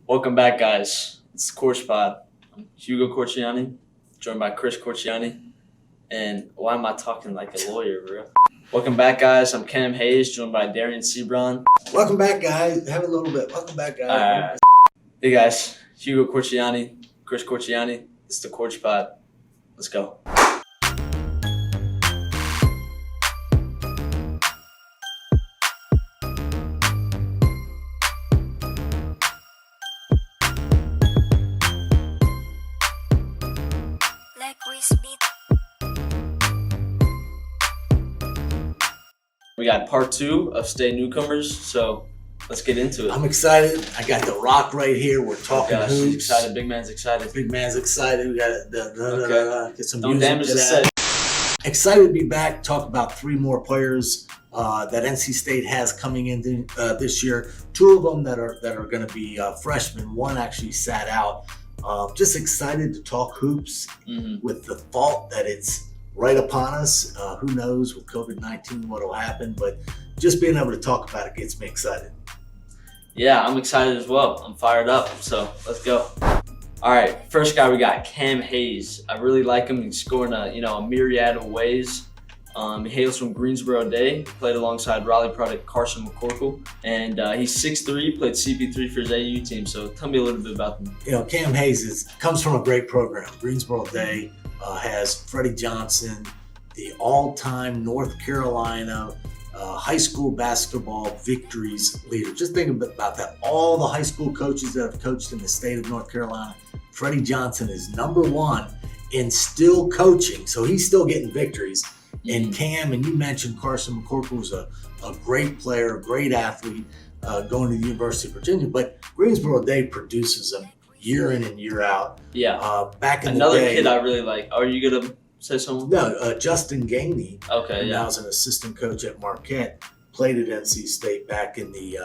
Welcome back, guys. It's the Course Pod. I'm Hugo Corciani, joined by Chris Corciani. And why am I talking like a lawyer, bro? Welcome back, guys. I'm Cam Hayes, joined by Darian Sebron. Welcome back, guys. Have a little bit. Welcome back, guys. Hey, guys. Hugo Corciani, Chris Corciani. It's the Course Pod. Let's go. We got part 2 of Stay Newcomers, so let's get into it. I'm excited. I got The Rock right here. We're talking Gosh, he's hoops. excited. Big man's excited. Big man's excited. We got get some Don't music damage to the that. set. Excited to be back. Talk about 3 more players that NC State has coming in this year. 2 of them that are going to be freshmen. One actually sat out. Just excited to talk hoops with the thought that it's right upon us. Who knows with COVID-19 what will happen, but just being able to talk about it gets me excited. Yeah, I'm excited as well. I'm fired up, so let's go. All right, first guy we got, Cam Hayes. I really like him. He's scoring a myriad of ways. He hails from Greensboro Day, played alongside Raleigh product Carson McCorkle, and he's 6'3", played CP3 for his AU team. So tell me a little bit about him. Cam Hayes comes from a great program. Greensboro Day has Freddie Johnson, the all-time North Carolina high school basketball victories leader. Just think about that. All the high school coaches that have coached in the state of North Carolina, Freddie Johnson is number 1 and still coaching. So he's still getting victories. And Cam, and you mentioned Carson McCorkle was a great player, a great athlete going to the University of Virginia. But Greensboro Day produces them year in and year out. Yeah. Back in Another the day, kid I really like. Are you going to say someone? No, Justin Gainey. Okay, who yeah. now is an assistant coach at Marquette. Played at NC State back in the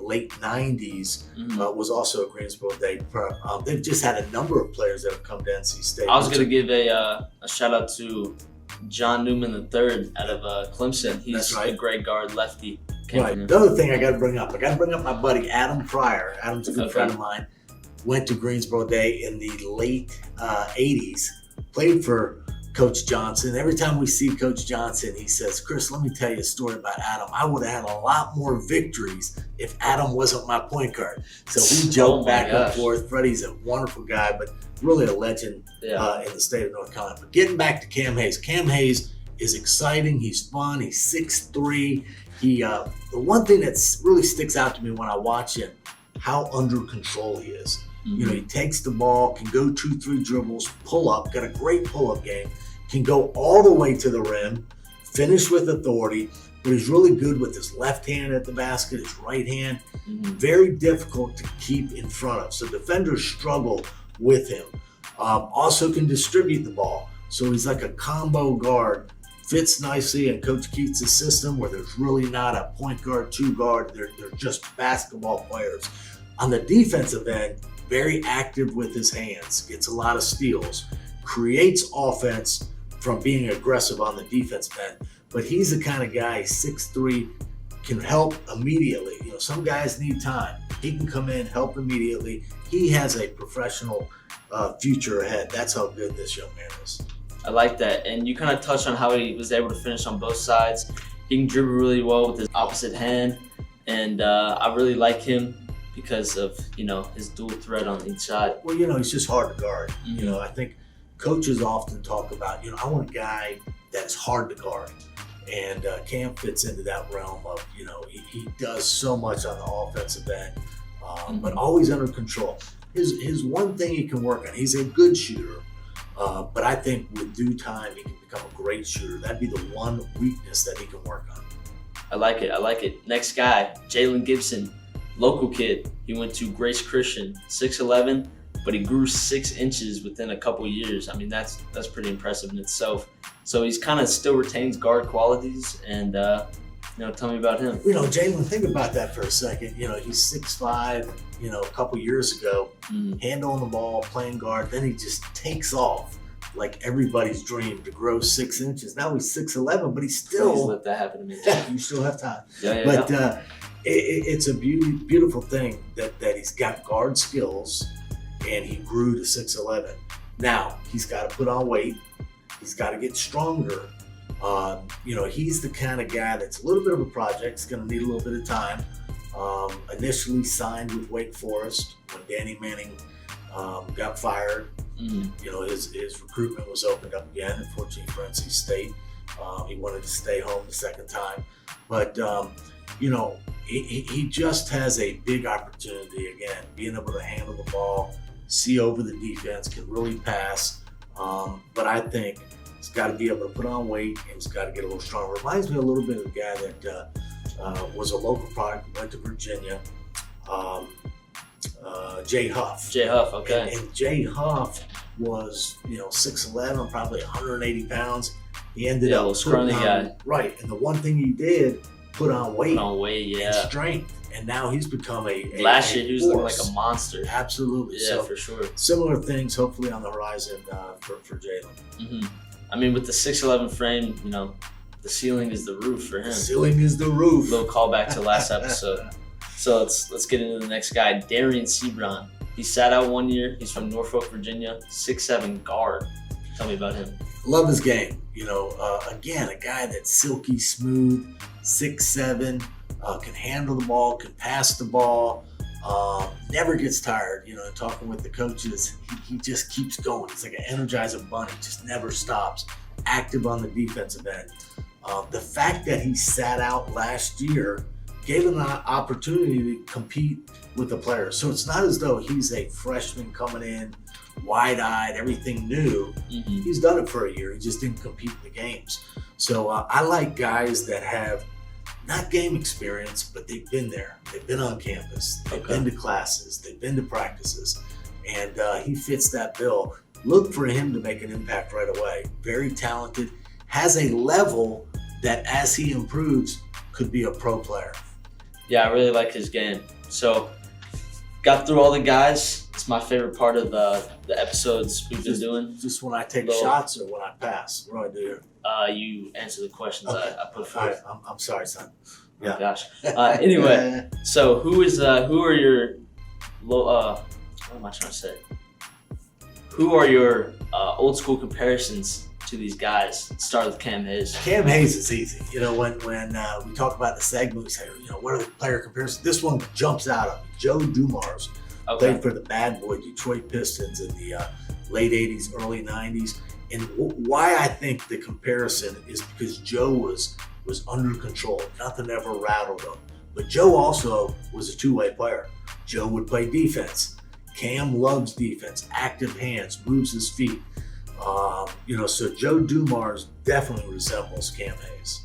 late 90s. Was also a Greensboro Day pro. They've just had a number of players that have come to NC State. I was going to give a shout out to John Newman III out of Clemson. He's a great guard, lefty. Right. The other thing I got to bring up my buddy Adam Pryor. Adam's a good friend of mine. Went to Greensboro Day in the late 80s. Played for Coach Johnson. Every time we see Coach Johnson, he says, "Chris, let me tell you a story about Adam. I would have had a lot more victories if Adam wasn't my point guard." So we joke back and forth. Freddie's a wonderful guy, but really a legend in the state of North Carolina. But getting back to Cam Hayes. Cam Hayes is exciting. He's fun. He's 6'3". The one thing that really sticks out to me when I watch him, how under control he is. He takes the ball, can go 2-3 dribbles, pull up, got a great pull-up game, can go all the way to the rim, finish with authority, but he's really good with his left hand at the basket, his right hand. Very difficult to keep in front of. So defenders struggle with him. Also can distribute the ball. So he's like a combo guard. Fits nicely in Coach Keats' system where there's really not a point guard, 2 guard. They're just basketball players. On the defensive end, very active with his hands, gets a lot of steals, creates offense from being aggressive on the defensive end. But he's the kind of guy, 6'3", can help immediately. Some guys need time. He can come in, help immediately. He has a professional future ahead. That's how good this young man is. I like that. And you kind of touched on how he was able to finish on both sides. He can dribble really well with his opposite hand. And I really like him because of, his dual threat on each side. Well, he's just hard to guard. I think coaches often talk about, I want a guy that's hard to guard. And Cam fits into that realm of, he does so much on the offensive end, but always under control. His one thing he can work on, he's a good shooter, but I think with due time, he can become a great shooter. That'd be the one weakness that he can work on. I like it. Next guy, Jalen Gibson. Local kid. He went to Grace Christian, 6'11", but he grew 6 inches within a couple years. I mean, that's pretty impressive in itself. So he's kind of still retains guard qualities. And tell me about him. Jalen, think about that for a second. He's 6'5", a couple years ago, handling the ball, playing guard. Then he just takes off like everybody's dream to grow 6 inches. Now he's 6'11", but he's Please still. let that happen to me. You still have time. Yeah, But it's a beautiful thing that he's got guard skills, and he grew to 6'11". Now he's got to put on weight. He's got to get stronger. He's the kind of guy that's a little bit of a project. It's going to need a little bit of time. Initially signed with Wake Forest when Danny Manning got fired. His recruitment was opened up again, unfortunately for NC State. He wanted to stay home the second time. But, he just has a big opportunity, again, being able to handle the ball, see over the defense, can really pass. But I think he's got to be able to put on weight, and he's got to get a little stronger. Reminds me a little bit of the guy that was a local product, went to Virginia, Jay Huff. Jay Huff, okay. And Jay Huff was, 6'11", probably 180 pounds. He ended up scrawny guy. Right, and the one thing he did, put on weight. And strength. And now he's become last year he was looking like a monster. Absolutely. Yeah, for sure. Similar things hopefully on the horizon for Jalen. Mm-hmm. I mean, with the 6'11" frame, the ceiling is the roof for him. The ceiling is the roof. Little callback to last episode. So let's get into the next guy, Darian Sebron. He sat out 1 year. He's from Norfolk, Virginia. 6'7" guard. Tell me about him. Love his game. Again, a guy that's silky smooth, 6'7", can handle the ball, can pass the ball, never gets tired. Talking with the coaches, he just keeps going. He's like an Energizer bunny, just never stops. Active on the defensive end. The fact that he sat out last year gave him an opportunity to compete with the players. So it's not as though he's a freshman coming in, wide-eyed, everything new. Mm-hmm. He's done it for a year. He just didn't compete in the games. So I like guys that have not game experience, but they've been there. They've been on campus. They've been to classes. They've been to practices. And he fits that bill. Look for him to make an impact right away. Very talented. Has a level that as he improves could be a pro player. Yeah, I really like his game. So got through all the guys. It's my favorite part of the episodes we've been doing. Just when I take shots or when I pass? What do I do here? You answer the questions I put forth. All right. I'm sorry, son. Yeah. Oh, gosh. Anyway, so who are your what am I trying to say? Who are your old school comparisons to these guys? Let's start with Cam Hayes. Cam Hayes is easy. When we talk about the segment, we say, what are the player comparisons? This one jumps out at me. Joe Dumars played for the bad boy Detroit Pistons in the late 80s, early 90s. And why I think the comparison is because Joe was under control. Nothing ever rattled him. But Joe also was a two-way player. Joe would play defense. Cam loves defense, active hands, moves his feet. So Joe Dumars definitely resembles Cam Hayes.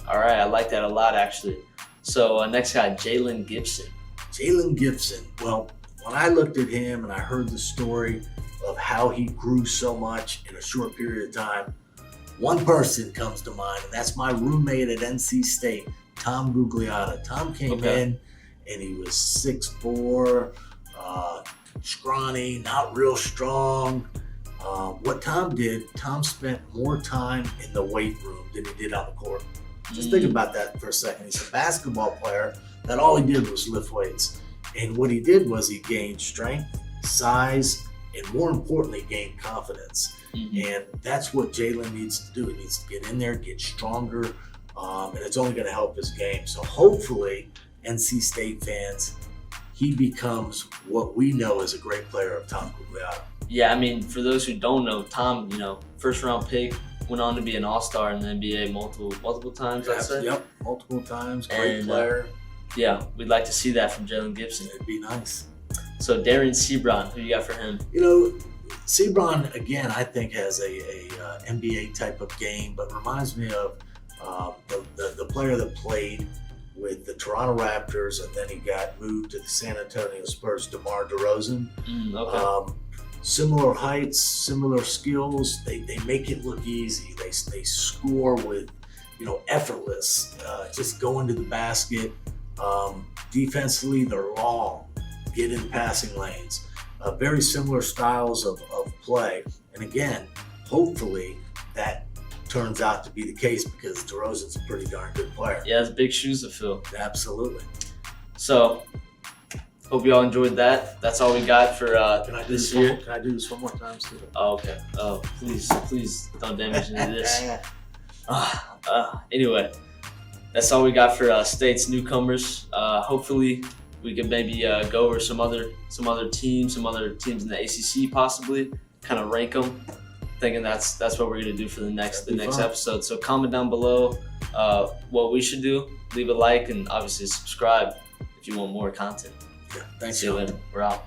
All right, I like that a lot, actually. So next guy, Jalen Gibson. Jalen Gibson. Well, when I looked at him and I heard the story of how he grew so much in a short period of time, one person comes to mind, and that's my roommate at NC State, Tom Gugliotta. Tom came in, and he was 6'4", scrawny, not real strong. What Tom did, Tom spent more time in the weight room than he did on the court. Just think about that for a second. He's a basketball player that all he did was lift weights. And what he did was he gained strength, size, and more importantly, gained confidence. Mm-hmm. And that's what Jalen needs to do. He needs to get in there, get stronger, and it's only going to help his game. So hopefully, NC State fans, he becomes what we know as a great player of Tom Gugliotta. Yeah, I mean, for those who don't know, Tom, first round pick, went on to be an all-star in the NBA multiple times, I'd say. Yep, multiple times, great player. Yeah, we'd like to see that from Jalen Gibson. It'd be nice. So Darian Sebron, who you got for him? Sebron, again, I think has a NBA type of game, but reminds me of the player that played with the Toronto Raptors, and then he got moved to the San Antonio Spurs, DeMar DeRozan. Similar heights, similar skills. They make it look easy. They score with, effortless. Just going to the basket. Defensively, they're long. Get in passing lanes. Very similar styles of play. And again, hopefully that turns out to be the case because DeRozan's a pretty darn good player. Yeah, it's big shoes to fill. Absolutely. So, hope you all enjoyed that. That's all we got for Can I do this this year. Can I do this one more time, Steve? Oh, okay. Oh, please don't damage any of this. Anyway, that's all we got for State's newcomers. Hopefully, we could maybe go over some other teams in the ACC possibly, kind of rank them. Thinking that's what we're gonna do for the next episode. So comment down below what we should do. Leave a like and obviously subscribe if you want more content. Yeah, thanks. See you later. We're out.